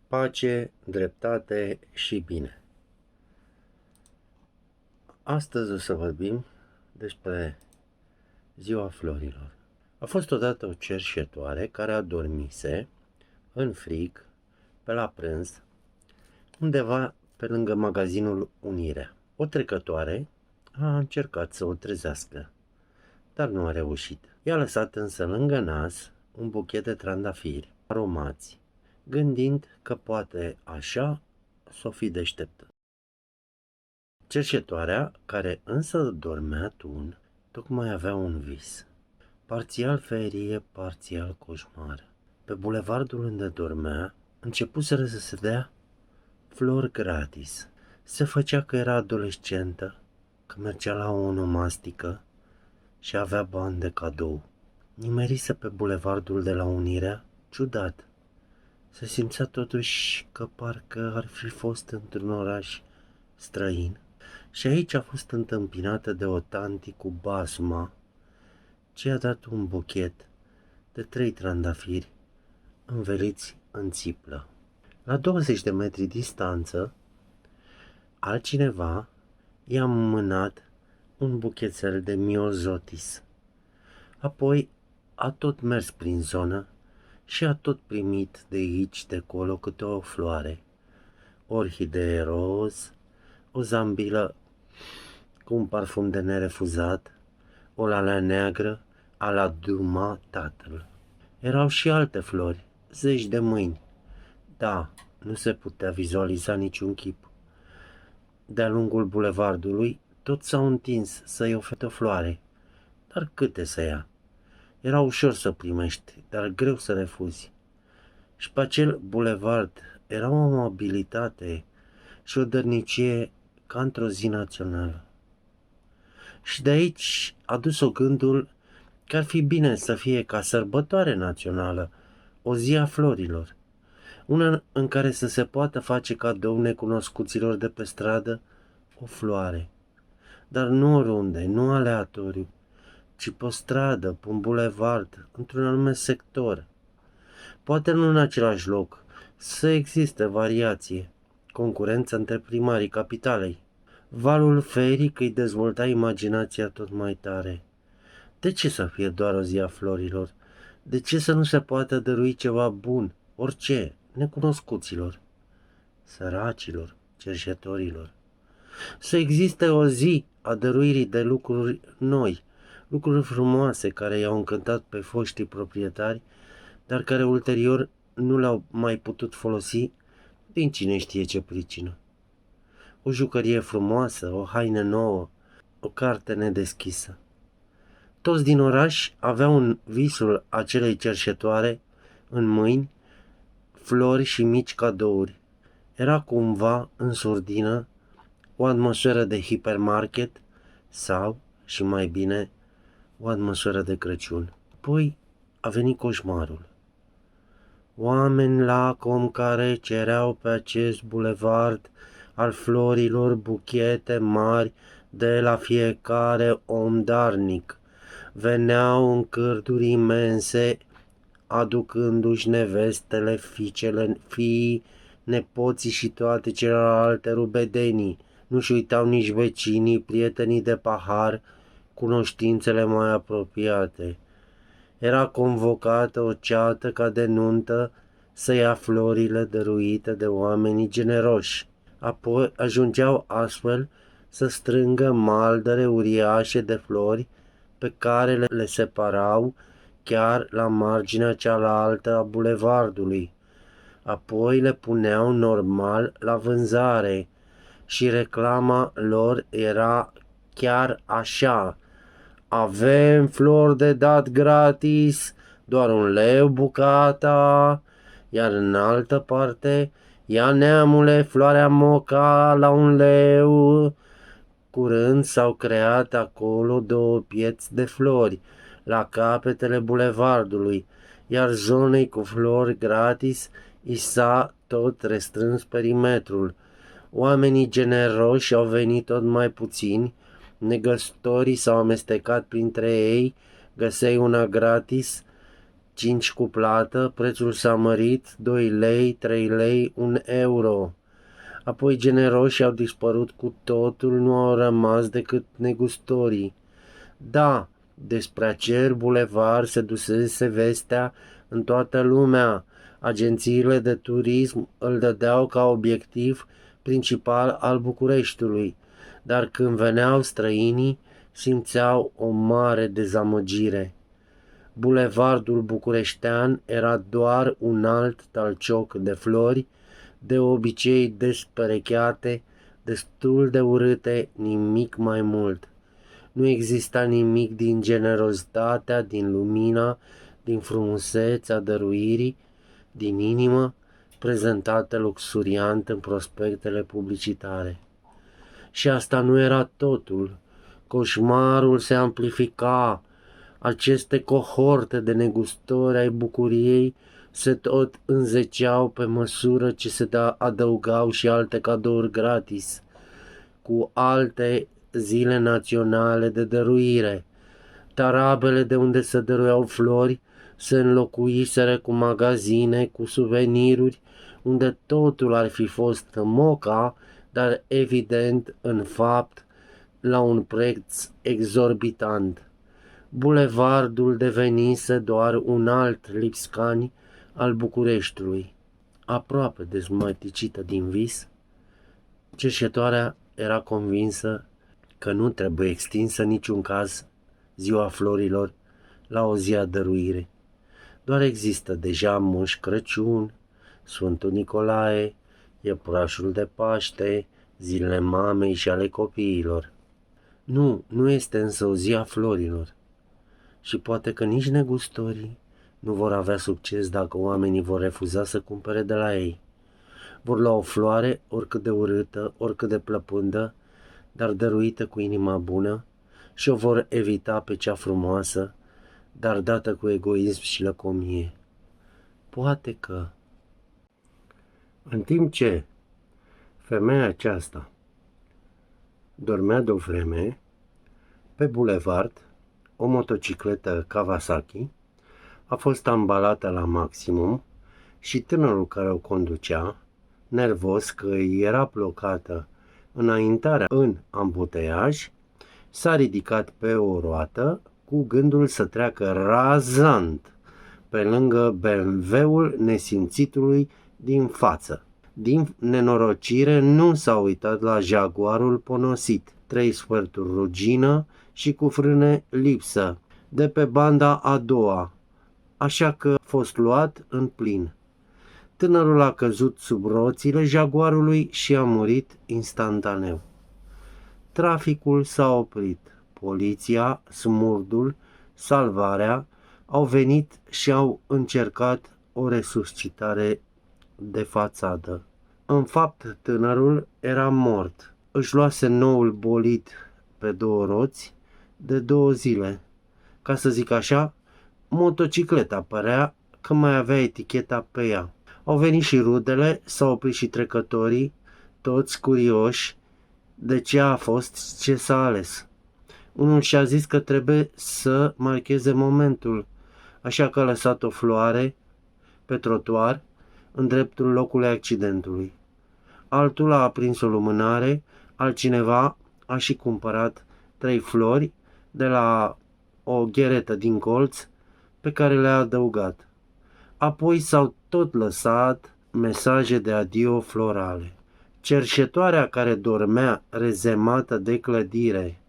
pace, dreptate și bine. Astăzi o să vorbim despre ziua florilor. A fost odată o cerșetoare care adormise în frig, pe la prânz, undeva pe lângă magazinul Unirea. O trecătoare a încercat să o trezească, dar nu a reușit. I-a lăsat însă lângă nas un buchet de trandafiri aromați, gândind că poate așa s-o fi deșteptă. Cerșetoarea, care însă dormea tun, tocmai avea un vis. Parțial ferie, parțial coșmar. Pe bulevardul unde dormea, începuseră să se dea flori gratis. Se făcea că era adolescentă, că mergea la o onomastică și avea bani de cadou. Nimerise pe bulevardul de la Unirea, ciudat. Se simțea totuși că parcă ar fi fost într-un oraș străin. Și aici a fost întâmpinată de o tanti cu basma, ce i-a dat un buchet de 3 trandafiri înveliți în țiplă. La 20 de metri distanță, altcineva i-a mânat un buchețel de miozotis. Apoi a tot mers prin zonă și a tot primit de aici, de acolo, câte o floare, orhidee roz, o zambilă cu un parfum de nerefuzat, o lalea neagră a la Duma tatăl. Erau și alte flori, zeci de mâini. Da, nu se putea vizualiza niciun chip. De-a lungul bulevardului, toți s-au întins să-i ofere o floare. Dar câte să ia? Era ușor să primești, dar greu să refuzi. Și pe acel bulevard era o amabilitate și o dărnicie ca într-o zi națională. Și de aici a dus-o gândul că ar fi bine să fie ca sărbătoare națională, o zi a florilor, una în care să se poată face cadou necunoscuților de pe stradă o floare, dar nu oriunde, nu aleatoriu, ci pe o stradă, pe un bulevard, într-un anume sector. Poate nu în același loc, să existe variație, concurență între primarii capitalei. Valul feric îi dezvolta imaginația tot mai tare. De ce să fie doar o zi a florilor? De ce să nu se poată dărui ceva bun, orice, necunoscuților, săracilor, cerșetorilor? Să existe o zi a dăruirii de lucruri noi, lucruri frumoase care i-au încântat pe foștii proprietari, dar care ulterior nu le-au mai putut folosi din cine știe ce pricină. O jucărie frumoasă, o haină nouă, o carte nedeschisă. Toți din oraș aveau visul acelei cerșetoare în mâini, flori și mici cadouri. Era cumva în surdină o atmosferă de hipermarket sau, și mai bine, o atmosferă de Crăciun. Apoi a venit coșmarul. Oameni lacom care cereau pe acest bulevard al florilor buchete mari de la fiecare om darnic. Veneau în cârduri imense, aducându-și nevestele, fiicele, fiii, nepoții și toate celelalte rubedenii. Nu-și uitau nici vecinii, prietenii de pahar, cunoștințele mai apropiate. Era convocată o ceată ca de nuntă să ia florile dăruite de oamenii generoși. Apoi ajungeau astfel să strângă maldăre uriașe de flori pe care le separau chiar la marginea cealaltă a bulevardului. Apoi le puneau normal la vânzare și reclama lor era chiar așa: avem flori de dat gratis, doar 1 leu bucata, iar în altă parte, ia neamule floarea moca la 1 leu. Curând s-au creat acolo 2 pieți de flori la capetele bulevardului, iar zonei cu flori gratis i s-a tot restrâns perimetrul. Oamenii generoși au venit tot mai puțini, negăstorii s-au amestecat printre ei, găseai una gratis, 5 cu plată, prețul s-a mărit, 2 lei, 3 lei, 1 euro. Apoi generoșii au dispărut cu totul, nu au rămas decât negustorii. Da, despre acel bulevar se dusese vestea în toată lumea. Agențiile de turism îl dădeau ca obiectiv principal al Bucureștiului, dar când veneau străinii, simțeau o mare dezamăgire. Bulevardul bucureștean era doar un alt talcioc de flori, de obicei desperecheate, destul de urâte, nimic mai mult. Nu exista nimic din generozitatea, din lumina, din frumusețea dăruirii, din inimă, prezentată luxuriant în prospectele publicitare. Și asta nu era totul. Coșmarul se amplifica. Aceste cohorte de negustori ai bucuriei se tot înzeceau pe măsură ce se adăugau și alte cadouri gratis, cu alte zile naționale de dăruire. Tarabele de unde se dăruiau flori se înlocuiseră cu magazine, cu suveniruri, unde totul ar fi fost moca, dar evident în fapt la un preț exorbitant. Bulevardul devenise doar un alt Lipscani al Bucureștiului. Aproape dezmăticită din vis, cerșetoarea era convinsă că nu trebuie extinsă niciun caz ziua florilor la o zi a dăruire. Doar există deja Moș Crăciun, Sfântul Nicolae, Iepurașul de Paște, zilele mamei și ale copiilor. Nu este însă o zi a florilor. Și poate că nici negustorii nu vor avea succes dacă oamenii vor refuza să cumpere de la ei. Vor lua o floare, oricât de urâtă, oricât de plăpândă, dar dăruită cu inima bună, și o vor evita pe cea frumoasă, dar dată cu egoism și lăcomie. Poate că... În timp ce femeia aceasta dormea de o vreme, pe bulevard, o motocicletă Kawasaki a fost ambalată la maximum și tânărul care o conducea, nervos că îi era blocată înaintarea în ambuteiaj, s-a ridicat pe o roată cu gândul să treacă razant pe lângă BMW-ul nesimțitului din față. Din nenorocire nu s-a uitat la Jaguarul ponosit, 3/4 rugină și cu frâne lipsă, de pe banda a doua, așa că a fost luat în plin. Tânărul a căzut sub roțile Jaguarului și a murit instantaneu. Traficul s-a oprit. Poliția, smurdul, salvarea au venit și au încercat o resuscitare de fațadă. În fapt, tânărul era mort. Își luase noul bolid pe 2 roți de 2 zile. Ca să zic așa, motocicleta părea că mai avea eticheta pe ea. Au venit și rudele, s-au oprit și trecătorii, toți curioși de ce a fost, ce s-a ales. Unul și-a zis că trebuie să marcheze momentul, așa că a lăsat o floare pe trotuar în dreptul locului accidentului. Altul a aprins o lumânare, altcineva a și cumpărat 3 flori de la o gheretă din colț pe care le-a adăugat. Apoi s-au tot lăsat mesaje de adio florale. Cerșetoarea care dormea rezemată de clădire,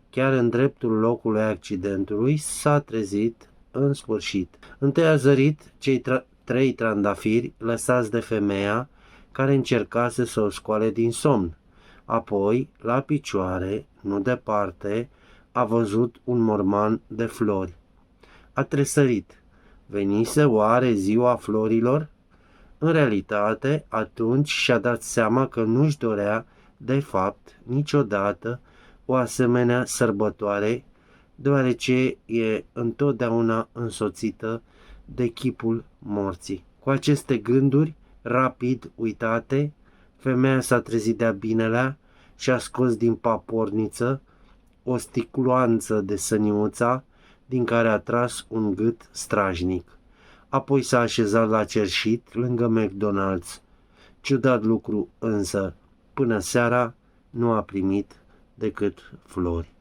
chiar în dreptul locului accidentului, s-a trezit în sfârșit. Întâi a zărit cei 3 trandafiri lăsați de femeia care încercase să o scoale din somn. Apoi, la picioare, nu departe, a văzut un morman de flori. A tresărit. Venise oare ziua florilor? În realitate, atunci și-a dat seama că nu-și dorea, de fapt, niciodată o asemenea sărbătoare, deoarece e întotdeauna însoțită de chipul morții. Cu aceste gânduri, rapid uitate, femeia s-a trezit de-a binelea și a scos din paporniță o sticloanță de săniuța din care a tras un gât strajnic. apoi s-a așezat la cerșit lângă McDonald's. Ciudat lucru însă, până seara nu a primit decât flori.